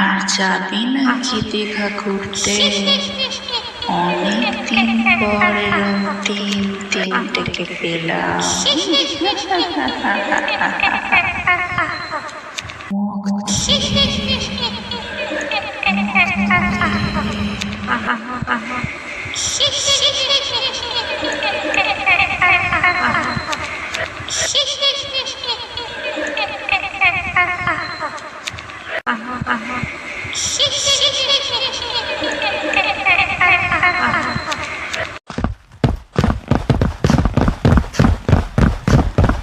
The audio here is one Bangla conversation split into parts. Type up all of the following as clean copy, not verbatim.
আর যাবি নাকি দীঘা ঘুরতে? অনেকদিন পর রঙিন তিনটেকে পেলাম।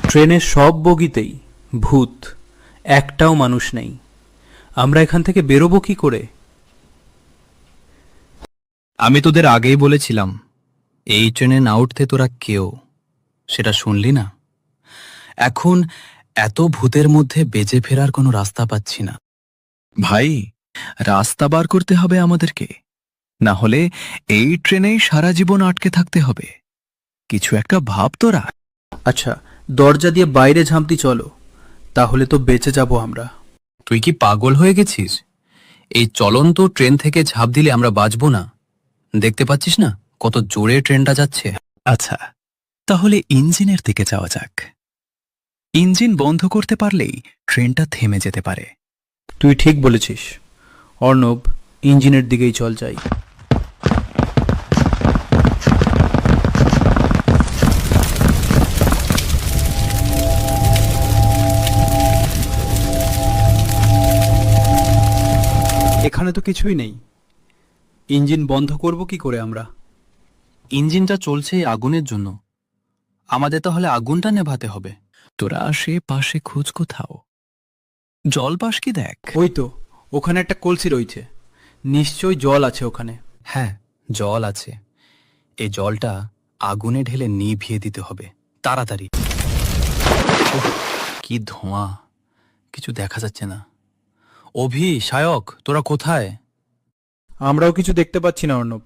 ট্রেনের সব বগিতেই ভূত, একটাও মানুষ নেই। আমরা এখান থেকে বেরোবো কি করে? আমি তোদের আগেই বলেছিলাম এই ট্রেনে না উঠতে তোরা কেউ, সেটা শুনলি না? এখন এত ভূতের মধ্যে বেঁচে ফেরার কোনো রাস্তা পাচ্ছি না। ভাই, রাস্তা বার করতে হবে আমাদেরকে, না হলে এই ট্রেনেই সারা জীবন আটকে থাকতে হবে। কিছু একটা ভাব তোরা। আচ্ছা, দরজা দিয়ে বাইরে ঝাঁপতি চলো, তাহলে তো বেঁচে যাব আমরা। তুই কি পাগল হয়ে গেছিস? এই চলন্ত ট্রেন থেকে ঝাঁপ দিলে আমরা বাঁচব না। দেখতে পাচ্ছিস না কত জোরে ট্রেনটা যাচ্ছে? আচ্ছা, তাহলে ইঞ্জিনের দিকে যাওয়া যাক। ইঞ্জিন বন্ধ করতে পারলেই ট্রেনটা থেমে যেতে পারে। তুই ঠিক বলেছিস অর্ণব, ইঞ্জিনের দিকেই চল যাই। এখানে তো কিছুই নেই, ইঞ্জিন বন্ধ করব কি করে আমরা? ইঞ্জিনটা চলছে এই আগুনের জন্য, আমাদের তাহলে আগুনটা নেভাতে হবে। তোরা সে পাশে খোঁজ কোথাও, জল পাস কি দেখ। ওই তো, ওখানে একটা কলসি রয়েছে, নিশ্চয়ই জল আছে ওখানে। হ্যাঁ, জল আছে। এই জলটা আগুনে ঢেলে নিভিয়ে দিতে হবে তাড়াতাড়ি। উফ, কি ধোঁয়া, কিছু দেখা যাচ্ছে না। অভি, সায়ক, তোরা কোথায়? আমরাও কিছু দেখতে পাচ্ছি না অর্ণব।